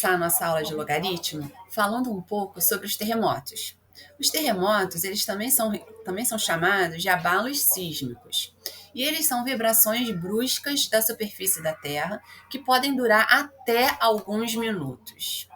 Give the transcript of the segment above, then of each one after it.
começar a nossa aula de logaritmo falando um pouco sobre os terremotos. Os terremotos, eles também são chamados de abalos sísmicos. E eles são vibrações bruscas da superfície da Terra que podem durar até alguns minutos.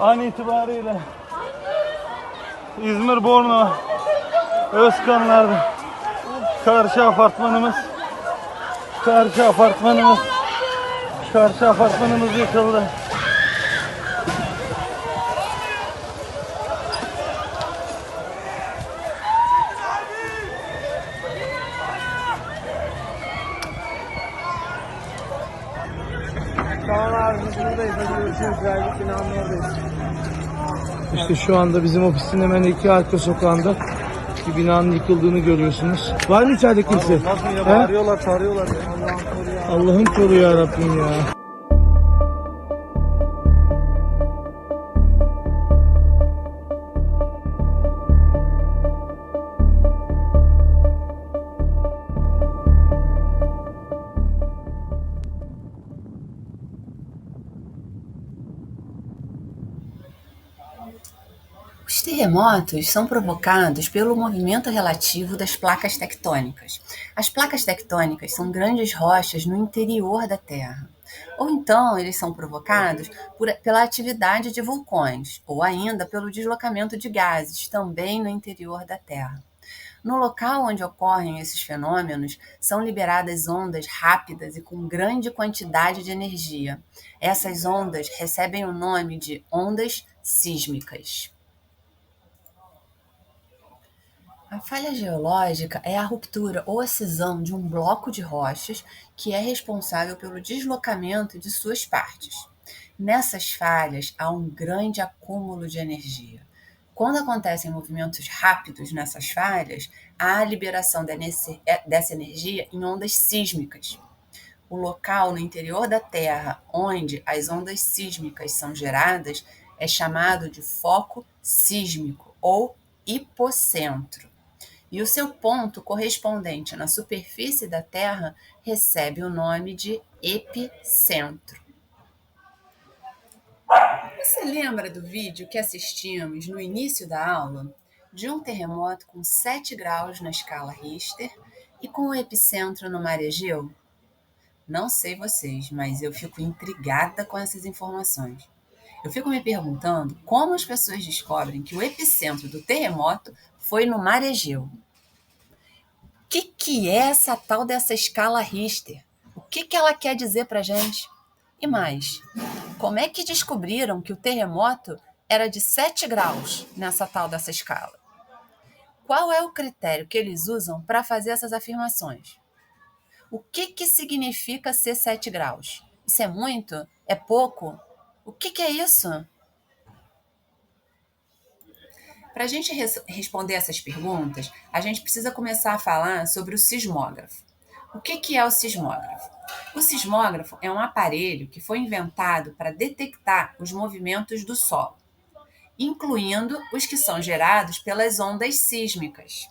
An itibariyle İzmir Bornova Özkanlar'da karşı apartmanımız yıkıldı. Tamam abi biz buradayız. Hadi görüşürüz. Geldik binanın oradayız. İşte şu anda bizim ofisin hemen iki arka sokağında bir binanın yıkıldığını görüyorsunuz. Var mı içeride kimse? Nasıl ya? He? Bağırıyorlar, çağırıyorlar. Allah'ım koruyor. Allah'ım koru ya Rabbim ya. Os terremotos são provocados pelo movimento relativo das placas tectônicas. As placas tectônicas são grandes rochas no interior da Terra. Ou então, eles são provocados pela atividade de vulcões, ou ainda pelo deslocamento de gases, também no interior da Terra. No local onde ocorrem esses fenômenos, são liberadas ondas rápidas e com grande quantidade de energia. Essas ondas recebem o nome de ondas sísmicas. A falha geológica é a ruptura ou a cisão de um bloco de rochas que é responsável pelo deslocamento de suas partes. Nessas falhas, há um grande acúmulo de energia. Quando acontecem movimentos rápidos nessas falhas, há a liberação dessa energia em ondas sísmicas. O local no interior da Terra onde as ondas sísmicas são geradas é chamado de foco sísmico ou hipocentro. E o seu ponto correspondente na superfície da Terra recebe o nome de epicentro. Você lembra do vídeo que assistimos no início da aula de um terremoto com 7 graus na escala Richter e com o epicentro no mar Egeu? Não sei vocês, mas eu fico intrigada com essas informações. Eu fico me perguntando como as pessoas descobrem que o epicentro do terremoto foi no mar Egeu. O que é essa tal dessa escala Richter? O que ela quer dizer pra gente? E mais, como é que descobriram que o terremoto era de 7 graus nessa tal dessa escala? Qual é o critério que eles usam para fazer essas afirmações? O que significa ser 7 graus? Isso é muito? É pouco? O que é isso? Para a gente responder essas perguntas, a gente precisa começar a falar sobre o sismógrafo. O que é o sismógrafo? O sismógrafo é um aparelho que foi inventado para detectar os movimentos do solo, incluindo os que são gerados pelas ondas sísmicas.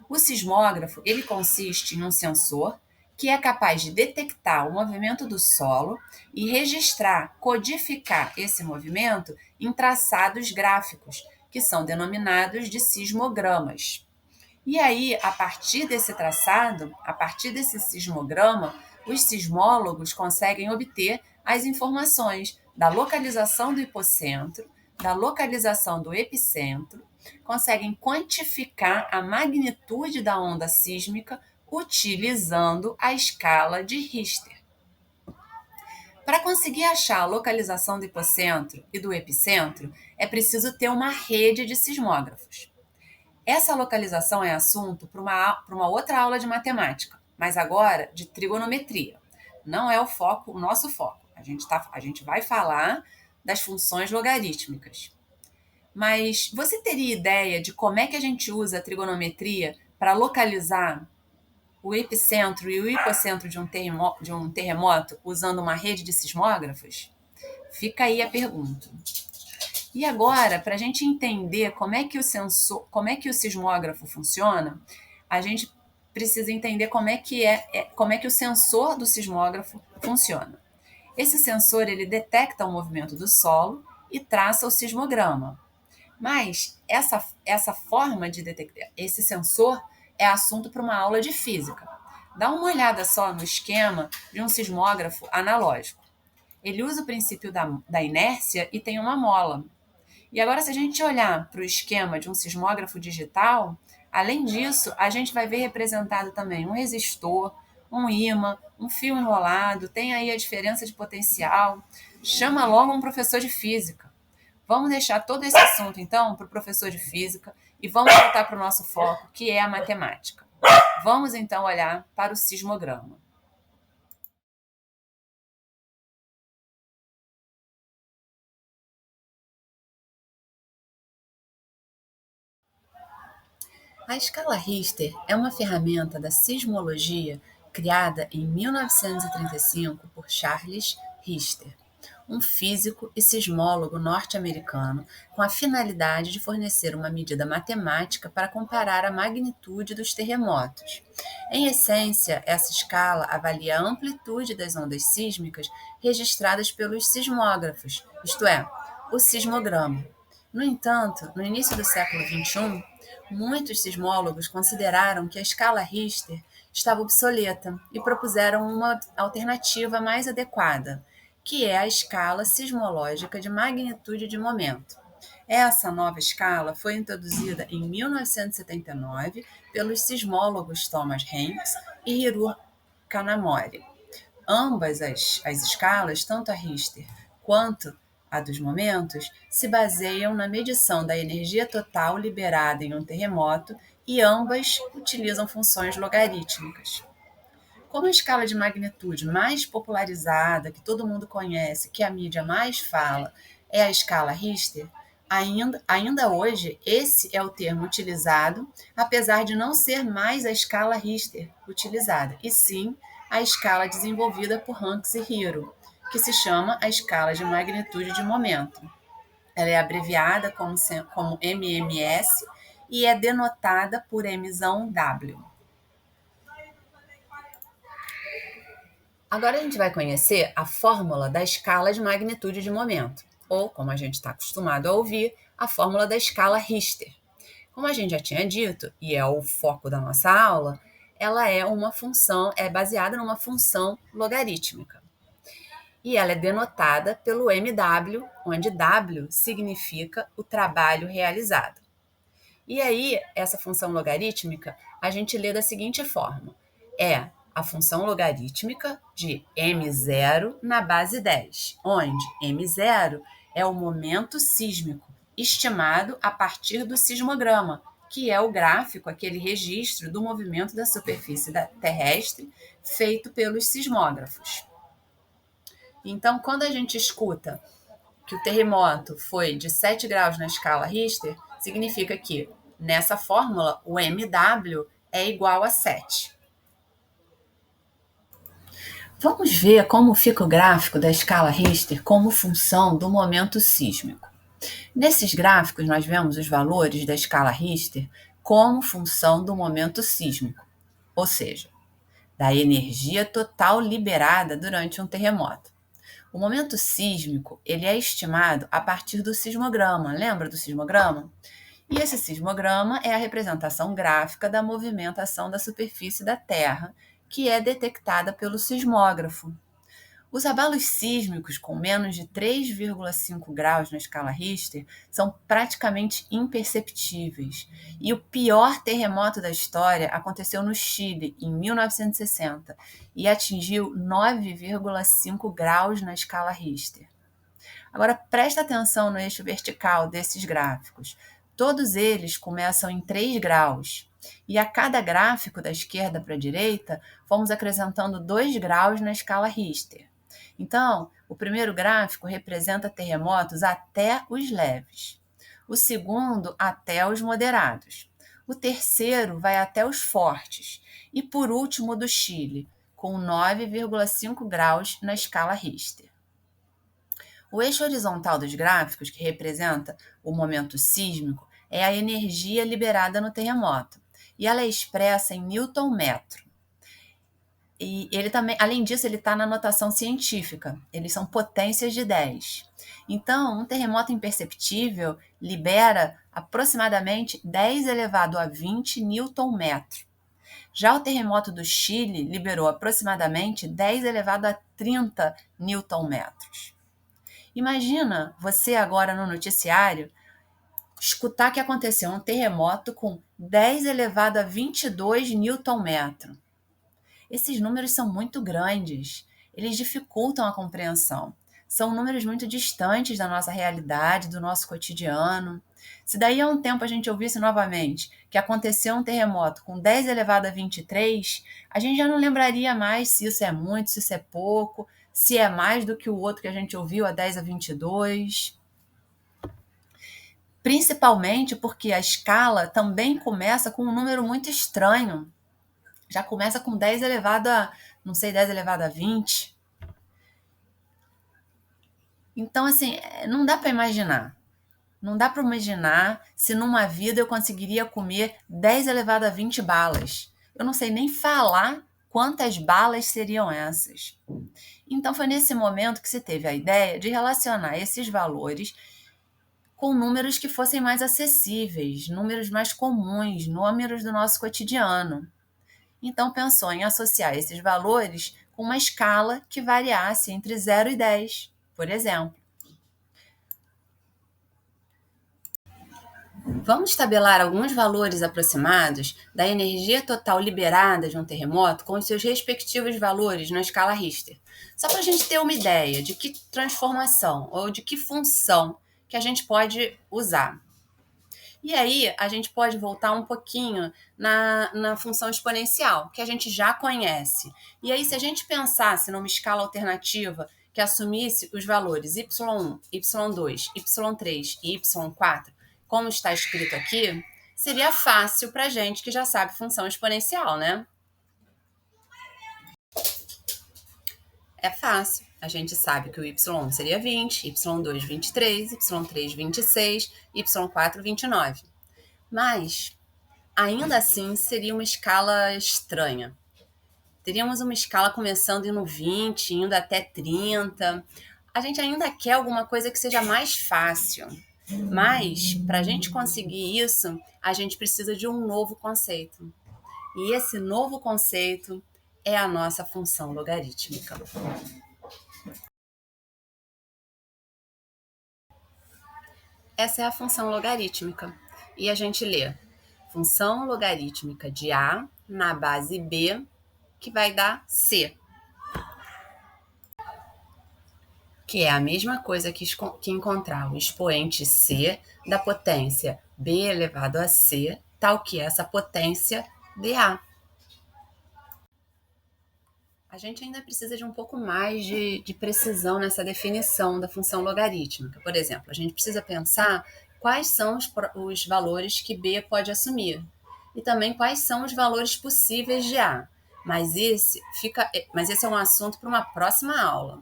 O sismógrafo ele consiste em um sensor que é capaz de detectar o movimento do solo e registrar, codificar esse movimento em traçados gráficos, que são denominados de sismogramas. E aí, a partir desse traçado, a partir desse sismograma, os sismólogos conseguem obter as informações da localização do hipocentro, da localização do epicentro, conseguem quantificar a magnitude da onda sísmica utilizando a escala de Richter. Para conseguir achar a localização do hipocentro e do epicentro, é preciso ter uma rede de sismógrafos. Essa localização é assunto para uma outra aula de matemática, mas agora de trigonometria. Não é o nosso foco. A gente vai falar das funções logarítmicas. Mas você teria ideia de como é que a gente usa a trigonometria para localizar o epicentro e o hipocentro de um terremoto usando uma rede de sismógrafos? Fica aí a pergunta. E agora, para a gente entender como é que o sismógrafo funciona, a gente precisa entender como é que o sensor do sismógrafo funciona. Esse sensor ele detecta o movimento do solo e traça o sismograma. Mas essa forma de detectar esse sensor é assunto para uma aula de física. Dá uma olhada só no esquema de um sismógrafo analógico. Ele usa o princípio da inércia e tem uma mola. E agora, se a gente olhar para o esquema de um sismógrafo digital, além disso, a gente vai ver representado também um resistor, um ímã, um fio enrolado, tem aí a diferença de potencial. Chama logo um professor de física. Vamos deixar todo esse assunto, então, para o professor de física e vamos voltar para o nosso foco, que é a matemática. Vamos, então, olhar para o sismograma. A escala Richter é uma ferramenta da sismologia criada em 1935 por Charles Richter, um físico e sismólogo norte-americano, com a finalidade de fornecer uma medida matemática para comparar a magnitude dos terremotos. Em essência, essa escala avalia a amplitude das ondas sísmicas registradas pelos sismógrafos, isto é, o sismograma. No entanto, no início do século XXI, muitos sismólogos consideraram que a escala Richter estava obsoleta e propuseram uma alternativa mais adequada, que é a escala sismológica de magnitude de momento. Essa nova escala foi introduzida em 1979 pelos sismólogos Thomas Hanks e Hiro Kanamori. Ambas as escalas, tanto a Richter quanto a dos momentos, se baseiam na medição da energia total liberada em um terremoto e ambas utilizam funções logarítmicas. Como a escala de magnitude mais popularizada, que todo mundo conhece, que a mídia mais fala, é a escala Richter, ainda hoje esse é o termo utilizado, apesar de não ser mais a escala Richter utilizada, e sim a escala desenvolvida por Hanks e Hiro, que se chama a escala de magnitude de momento. Ela é abreviada como MMS e é denotada por emissão W. Agora a gente vai conhecer a fórmula da escala de magnitude de momento, ou, como a gente está acostumado a ouvir, a fórmula da escala Richter. Como a gente já tinha dito, e é o foco da nossa aula, ela é baseada numa função logarítmica. E ela é denotada pelo MW, onde W significa o trabalho realizado. E aí, essa função logarítmica, a gente lê da seguinte forma. É a função logarítmica de M0 na base 10, onde M0 é o momento sísmico, estimado a partir do sismograma, que é o gráfico, aquele registro do movimento da superfície terrestre feito pelos sismógrafos. Então, quando a gente escuta que o terremoto foi de 7 graus na escala Richter, significa que, nessa fórmula, o MW é igual a 7. Vamos ver como fica o gráfico da escala Richter como função do momento sísmico. Nesses gráficos, nós vemos os valores da escala Richter como função do momento sísmico, ou seja, da energia total liberada durante um terremoto. O momento sísmico ele é estimado a partir do sismograma. Lembra do sismograma? E esse sismograma é a representação gráfica da movimentação da superfície da Terra, que é detectada pelo sismógrafo. Os abalos sísmicos com menos de 3,5 graus na escala Richter são praticamente imperceptíveis. E o pior terremoto da história aconteceu no Chile, em 1960, e atingiu 9,5 graus na escala Richter. Agora, presta atenção no eixo vertical desses gráficos. Todos eles começam em 3 graus. E a cada gráfico, da esquerda para a direita, fomos acrescentando 2 graus na escala Richter. Então, o primeiro gráfico representa terremotos até os leves. O segundo, até os moderados. O terceiro vai até os fortes. E, por último, o do Chile, com 9,5 graus na escala Richter. O eixo horizontal dos gráficos, que representa o momento sísmico, é a energia liberada no terremoto, e ela é expressa em Newton-metro. E ele também, além disso, ele está na notação científica. Eles são potências de 10. Então, um terremoto imperceptível libera aproximadamente 10 elevado a 20 newton-metro. Já o terremoto do Chile liberou aproximadamente 10 elevado a 30 newton-metros. Imagina você agora no noticiário escutar que aconteceu um terremoto com 10 elevado a 22 newton-metro. Esses números são muito grandes, eles dificultam a compreensão. São números muito distantes da nossa realidade, do nosso cotidiano. Se daí a um tempo a gente ouvisse novamente que aconteceu um terremoto com 10 elevado a 23, a gente já não lembraria mais se isso é muito, se isso é pouco, se é mais do que o outro que a gente ouviu a 10 a 22. Principalmente porque a escala também começa com um número muito estranho. Já começa com 10 elevado a, não sei, 10 elevado a 20. Então, assim, não dá para imaginar. Não dá para imaginar se numa vida eu conseguiria comer 10 elevado a 20 balas. Eu não sei nem falar quantas balas seriam essas. Então, foi nesse momento que se teve a ideia de relacionar esses valores com números que fossem mais acessíveis, números mais comuns, números do nosso cotidiano. Então, pensou em associar esses valores com uma escala que variasse entre 0 e 10, por exemplo. Vamos tabelar alguns valores aproximados da energia total liberada de um terremoto com os seus respectivos valores na escala Richter. Só para a gente ter uma ideia de que transformação ou de que função que a gente pode usar. E aí, a gente pode voltar um pouquinho na função exponencial, que a gente já conhece. E aí, se a gente pensasse numa escala alternativa que assumisse os valores y1, y2, y3 e y4, como está escrito aqui, seria fácil para a gente que já sabe função exponencial, né? É fácil. A gente sabe que o y1 seria 20, y2 23, y3 26, y4 29. Mas, ainda assim, seria uma escala estranha. Teríamos uma escala começando no 20, indo até 30. A gente ainda quer alguma coisa que seja mais fácil. Mas, para a gente conseguir isso, a gente precisa de um novo conceito. E esse novo conceito é a nossa função logarítmica. Essa é a função logarítmica. E a gente lê função logarítmica de A na base B, que vai dar C. Que é a mesma coisa que encontrar o expoente C da potência B elevado a C, tal que essa potência de A. A gente ainda precisa de um pouco mais de precisão nessa definição da função logarítmica. Por exemplo, a gente precisa pensar quais são os valores que B pode assumir e também quais são os valores possíveis de A. Mas esse é um assunto para uma próxima aula.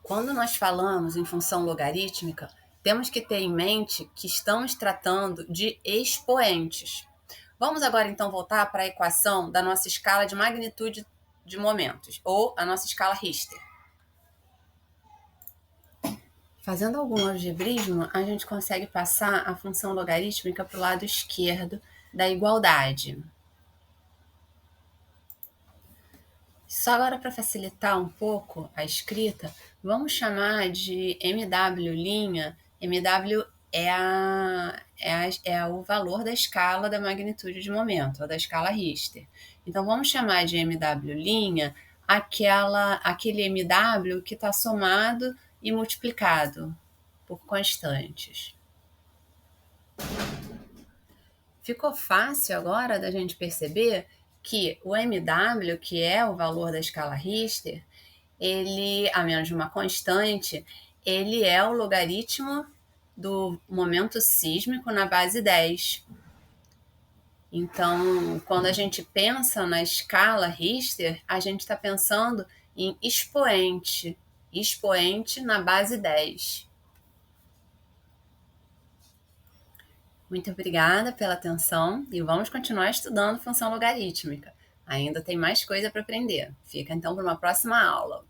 Quando nós falamos em função logarítmica, temos que ter em mente que estamos tratando de expoentes. Vamos agora, então, voltar para a equação da nossa escala de magnitude de momentos, ou a nossa escala Richter. Fazendo algum algebrismo, a gente consegue passar a função logarítmica para o lado esquerdo da igualdade. Só agora, para facilitar um pouco a escrita, vamos chamar de MW'. MW é o valor da escala da magnitude de momento, ou da escala Richter. Então, vamos chamar de MW' aquele MW que está somado e multiplicado por constantes. Ficou fácil agora da gente perceber que o MW, que é o valor da escala Richter, ele, a menos de uma constante, ele é o logaritmo do momento sísmico na base 10. Então, quando a gente pensa na escala Richter, a gente está pensando em expoente. Expoente na base 10. Muito obrigada pela atenção e vamos continuar estudando função logarítmica. Ainda tem mais coisa para aprender. Fica então para uma próxima aula.